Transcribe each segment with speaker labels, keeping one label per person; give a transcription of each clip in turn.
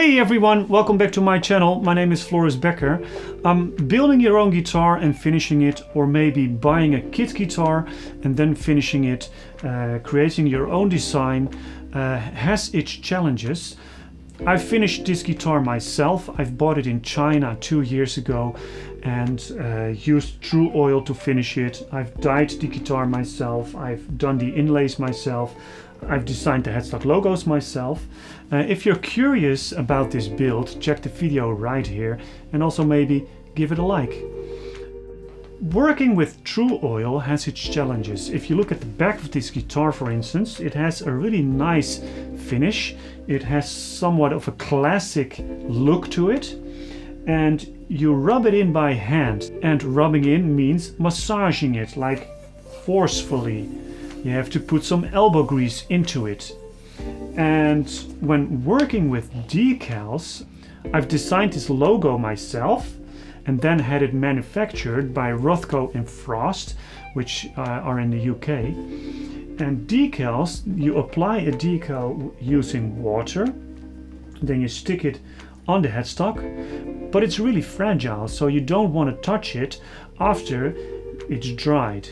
Speaker 1: Hey everyone, welcome back to my channel. My name is Floris Bekker. Building your own guitar and finishing it, or maybe buying a kit guitar and then finishing it, creating your own design, has its challenges. I finished this guitar myself. I've bought it in China 2 years ago and used Tru Oil to finish it. I've dyed the guitar myself. I've done the inlays myself. I've designed the headstock logos myself. If you're curious about this build, check the video right here and also maybe give it a like. Working with Tru Oil has its challenges. If you look at the back of this guitar, for instance, it has a really nice finish. It has somewhat of a classic look to it, and you rub it in by hand. And rubbing in means massaging it, like forcefully. You have to put some elbow grease into it. And when working with decals, I've designed this logo myself and then had it manufactured by Rothko and Frost, which are in the UK. And decals, you apply a decal using water, then you stick it on the headstock, but it's really fragile, so you don't want to touch it after it's dried.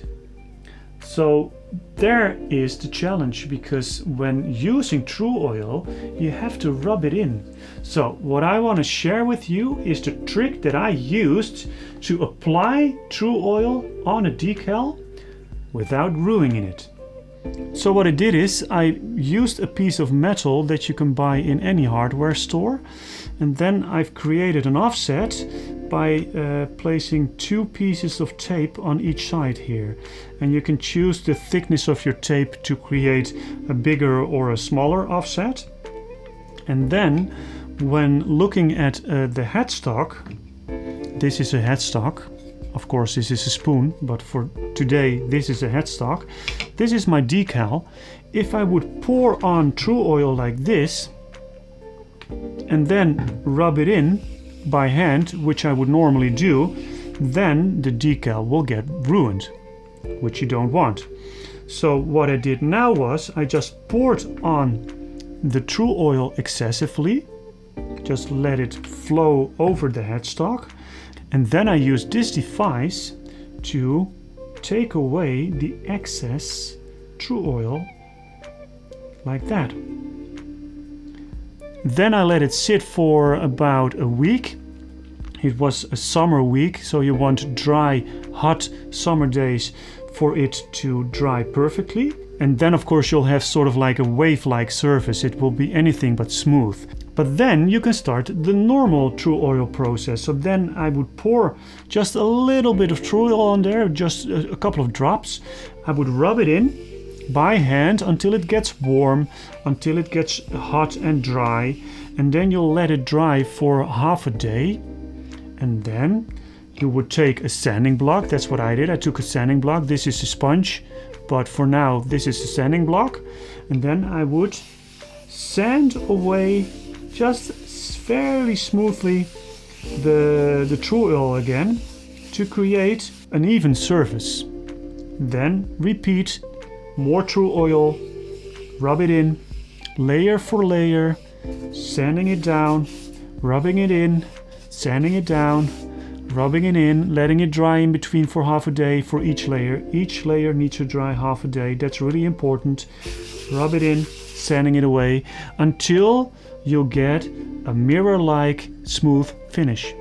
Speaker 1: So there is the challenge, because when using Tru Oil, you have to rub it in. So what I want to share with you is the trick that I used to apply Tru Oil on a decal without ruining it. So what I did is I used a piece of metal that you can buy in any hardware store, and then I've created an offset by placing 2 pieces of tape on each side here, and you can choose the thickness of your tape to create a bigger or a smaller offset. And then when looking at the headstock, this is a headstock. Of course this is a spoon, but for today this is a headstock. This is my decal. If I would pour on Tru Oil like this and then rub it in by hand, which I would normally do, then the decal will get ruined, which you don't want. So what I did now was I just poured on the Tru Oil excessively, just let it flow over the headstock, and then I used this device to take away the excess Tru Oil like that. Then I let it sit for about a week. It was a summer week, so you want dry, hot summer days for it to dry perfectly. And then of course you'll have sort of like a wave-like surface. It will be anything but smooth. But then you can start the normal Tru Oil process. So then I would pour just a little bit of Tru Oil on there, just a couple of drops. I would rub it in by hand until it gets warm, until it gets hot and dry, and then you'll let it dry for half a day. And then you would take a sanding block. That's what I did. I took a sanding block. This is a sponge, but for now this is a sanding block. And then I would sand away just fairly smoothly the Tru Oil again to create an even surface. Then repeat. More Tru Oil, rub it in, layer for layer, sanding it down, rubbing it in, sanding it down, rubbing it in, letting it dry in between for half a day for each layer. Each layer needs to dry half a day. That's really important. Rub it in, sanding it away until you'll get a mirror-like smooth finish.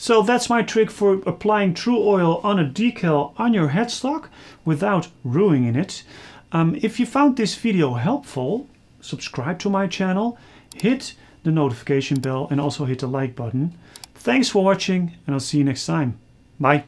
Speaker 1: So that's my trick for applying Tru Oil on a decal on your headstock without ruining it. If you found this video helpful, subscribe to my channel, hit the notification bell and also hit the like button. Thanks for watching, and I'll see you next time. Bye.